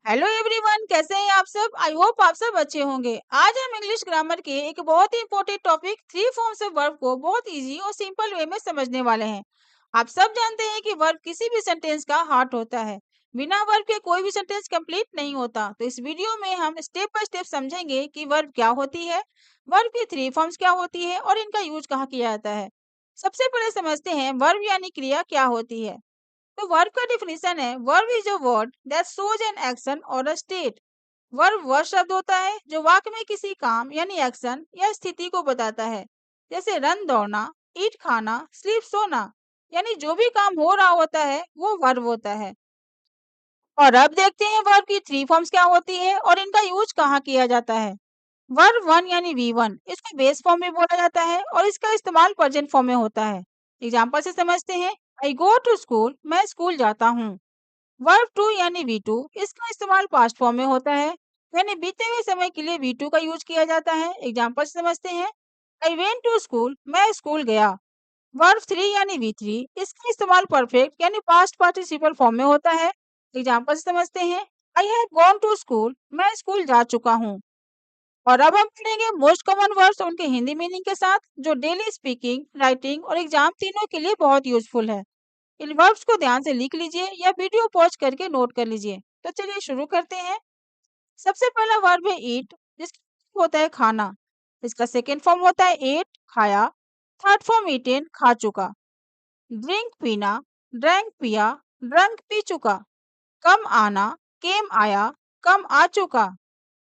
Hello everyone, कैसे हैं आप सब। आई होप आप सब अच्छे होंगे। आज हम इंग्लिश ग्रामर के एक बहुत ही important topic three forms of verb को बहुत इजी और सिंपल वे में समझने वाले हैं। आप सब जानते हैं कि वर्ब किसी भी सेंटेंस का हार्ट होता है। बिना वर्ब के कोई भी सेंटेंस कंप्लीट नहीं होता। तो इस वीडियो में हम स्टेप बाय स्टेप समझेंगे कि वर्ब क्या होती है, वर्ब की थ्री फॉर्म्स क्या होती है और इनका यूज कहाँ किया जाता है। सबसे पहले समझते हैं वर्ब यानी क्रिया क्या होती है। तो वर्ब का डिफिनीशन है, verb is a word that shows an action और अ स्टेट। वर्ब वह शब्द होता है जो वाक्य में किसी काम यानी एक्शन या स्थिति को बताता है। जैसे रन दौड़ना, ईट खाना, स्लीप सोना। यानी जो भी काम हो रहा होता है वो वर्ब होता है। और अब देखते हैं वर्ब की थ्री फॉर्म्स क्या होती है और इनका यूज कहाँ किया जाता है। वर्ब वन यानी V1, इसको बेस फॉर्म में बोला जाता है और इसका इस्तेमाल प्रेजेंट फॉर्म में होता है। एग्जाम्पल से समझते हैं, आई गो टू स्कूल, मैं स्कूल जाता हूँ। वर्ब टू यानी V2, इसका इस्तेमाल पास्ट फॉर्म में होता है, यानी बीते हुए समय के लिए V2 का यूज किया जाता है। एग्जाम्पल से समझते हैं, आई वेंट टू स्कूल, मैं स्कूल गया। वर्ब थ्री यानी V3, इसका इस्तेमाल परफेक्ट यानी पास्ट पार्टिसिपल फॉर्म में होता है। एग्जाम्पल से समझते हैं, I have gone to school, मैं स्कूल जा चुका हूँ। और अब हम पढ़ेंगे मोस्ट कॉमन वर्ड्स उनके हिंदी मीनिंग के साथ, जो डेली स्पीकिंग, राइटिंग और एग्जाम तीनों के लिए बहुत यूजफुल है। इन वर्ब्स को ध्यान से लिख लीजिए या वीडियो पॉज करके नोट कर लीजिए। तो चलिए शुरू करते हैं। सबसे पहला वर्ब है ईट, जिसका मतलब होता है खाना। इसका सेकेंड फॉर्म होता है एट, खाया। थर्ड फॉर्म ईटेन, खा चुका। ड्रिंक, पीना। ड्रैंक, पिया। ड्रंक, पी चुका। कम, आना। केम, आया। कम, आ चुका।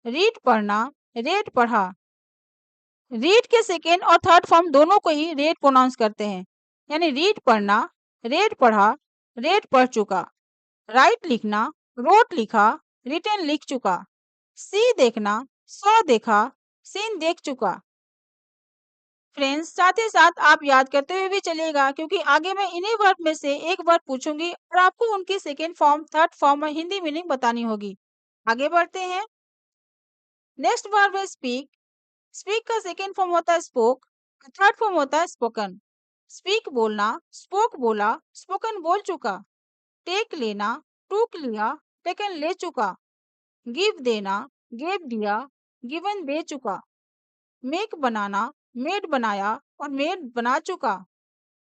रीड, पढ़ना। रेड, पढ़ा। रीड के सेकेंड और थर्ड फॉर्म दोनों को ही रेड प्रोनाउंस करते हैं, यानी रीड पढ़ना, रेड पढ़ा, रेड पढ़ चुका। राइट लिखना, रोट लिखा, रिटन लिख चुका। सी देखना, सो देखा, सीन देख चुका। फ्रेंड्स, साथ ही साथ आप याद करते हुए भी चलिएगा, क्योंकि आगे मैं इन्हीं वर्ब में से एक वर्ब पूछूंगी और आपको उनकी सेकेंड फॉर्म, थर्ड फॉर्म और हिंदी मीनिंग बतानी होगी। आगे बढ़ते हैं। नेक्स्ट वर्ब है स्पीक। स्पीक का सेकेंड फॉर्म होता है स्पोक, थर्ड फॉर्म होता है स्पोकन। स्पीक बोलना, स्पोक बोला, स्पोकन बोल चुका। टेक लेना, टूक लिया, टेकन ले चुका। गिव देना, गेव दिया, गिवन दे चुका। मेक बनाना, मेड बनाया और मेड बना चुका।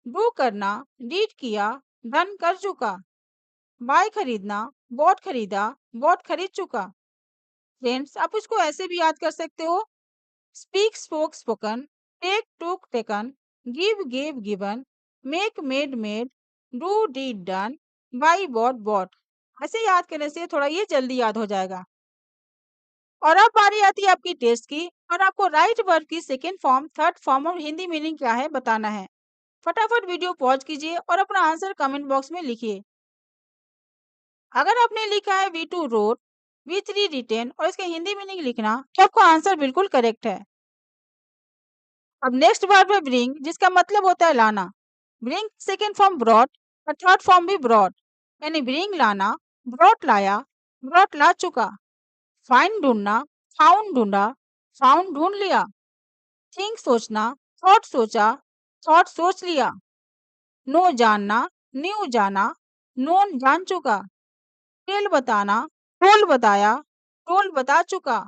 डू करना, डीड किया, डन कर चुका। बाय खरीदना, बॉट खरीदा, बॉट खरीद चुका। फ्रेंड्स, आप इसको ऐसे भी याद कर सकते हो, speak spoke spoken, take took taken, give gave given, make made made, do did done, buy bought bought. ऐसे याद करने से थोड़ा ये जल्दी याद हो जाएगा। और अब बारी आती है आपकी टेस्ट की, और आपको राइट वर्ब की सेकेंड फॉर्म, थर्ड फॉर्म और हिंदी मीनिंग क्या है बताना है। फटाफट वीडियो पॉज कीजिए और अपना आंसर कमेंट बॉक्स में लिखिए। अगर आपने लिखा है V2 रोट, V3 रिटेन और इसका हिंदी मीनिंग लिखना, तो आपका आंसर बिल्कुल करेक्ट है। अब नेक्स्ट वर्ब है ब्रिंग, जिसका मतलब होता है लाना। ब्रिंग सेकेंड फॉर्म ब्रॉट और थर्ड फॉर्म भी ब्रॉट, यानी ब्रिंग लाना, ब्रॉट लाया, ब्रॉट ला चुका। फाइंड ढूंढना, फाउंड ढूंढा, फाउंड ढूंढ लिया। थिंक सोचना, थॉट सोचा, थॉट सोच लिया। नो जानना, न्यू जाना, नोन जान चुका। टेल बताना, टोल बताया, टोल बता चुका।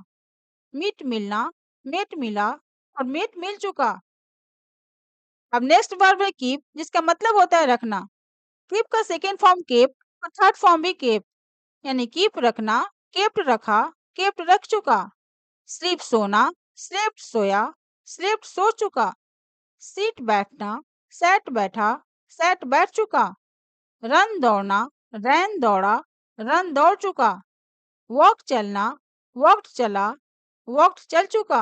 मीट मिलना, मेट मिला और मेट मिल चुका। अब नेक्स्ट वर्ब है कीप, जिसका मतलब होता है रखना। कीप का सेकेंड फॉर्म केप और थर्ड फॉर्म भी केप, यानी कीप रखना, केप्ट रखा, केप्ट रख चुका। स्लीप सोना, स्लेप्ट सोया, स्लेप्ट सो चुका। सीट बैठना, सेट बैठा, सेट बैठ चुका। रन दौड़ना, रैन दौड़ा, रन दौड़ चुका। वॉक चलना, वॉकड चला, वॉकड चल चुका।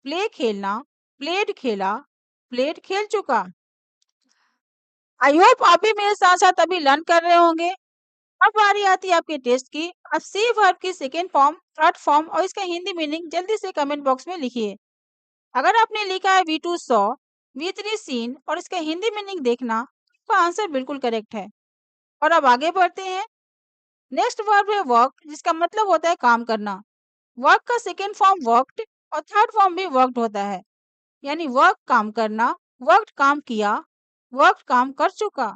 प्ले खेलना, प्लेड खेला, प्लेड खेल चुका। आई होप आप भी मेरे साथ साथ अभी लर्न कर रहे होंगे। अब बारी आती है आपके टेस्ट की। अब सी वर्ब की सेकेंड फॉर्म, थर्ड फॉर्म और इसका हिंदी मीनिंग जल्दी से कमेंट बॉक्स में लिखिए। अगर आपने लिखा है V2 सॉ, V3 सीन और इसका हिंदी मीनिंग देखना, आपका आंसर बिल्कुल करेक्ट है। और अब आगे बढ़ते हैं। नेक्स्ट वर्ब है वर्क, जिसका मतलब होता है काम करना। वर्क का सेकेंड फॉर्म वर्कड और थर्ड फॉर्म भी वर्कड होता है, यानी वर्क काम करना, वर्कड काम किया, वर्कड काम कर चुका।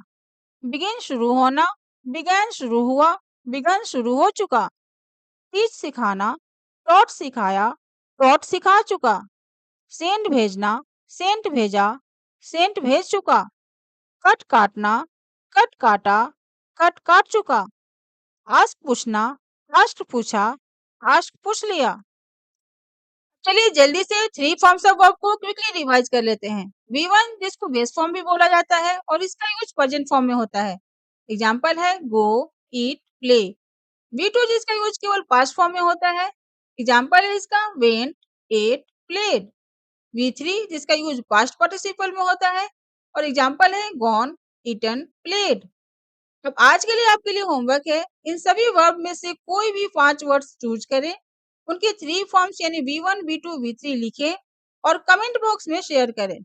बिगिन शुरू होना, बिगैन शुरू हुआ, बिगन शुरू हो चुका। टीच सिखाना, टॉट सिखाया, टॉट सिखा चुका। सेंड भेजना, सेंट भेजा, सेंट भेज चुका। कट काटना, कट काटा, कट काट चुका। आस्क पूछना, आस्क पूछा, आस्क पूछ लिया। चलिए जल्दी से थ्री फॉर्म्स ऑफ वर्ब को क्विकली रिवाइज कर लेते हैं। V1 जिसको बेस फॉर्म भी बोला जाता है और इसका यूज प्रेजेंट फॉर्म में होता है। एग्जाम्पल है गो, ईट, प्ले। V2 जिसका यूज केवल पास्ट फॉर्म में होता है। एग्जाम्पल है इसका वेंट, एट, प्लेड। V3 जिसका यूज पास्ट पार्टिसिपल में होता है और एग्जाम्पल है गॉन, ईटन, प्लेड। अब आज के लिए आपके लिए होमवर्क है, इन सभी वर्ब में से कोई भी 5 वर्ड्स चूज करें, उनके थ्री फॉर्म्स यानी V1, V2, V3 लिखें और कमेंट बॉक्स में शेयर करें।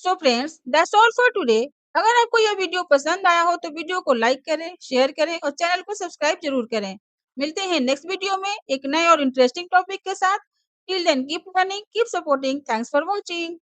So friends that's all for today. अगर आपको यह वीडियो पसंद आया हो तो वीडियो को लाइक करें, शेयर करें और चैनल को सब्सक्राइब जरूर करें। मिलते हैं नेक्स्ट वीडियो में एक नए और इंटरेस्टिंग टॉपिक के साथ। Till then keep learning, keep supporting. Thanks for watching.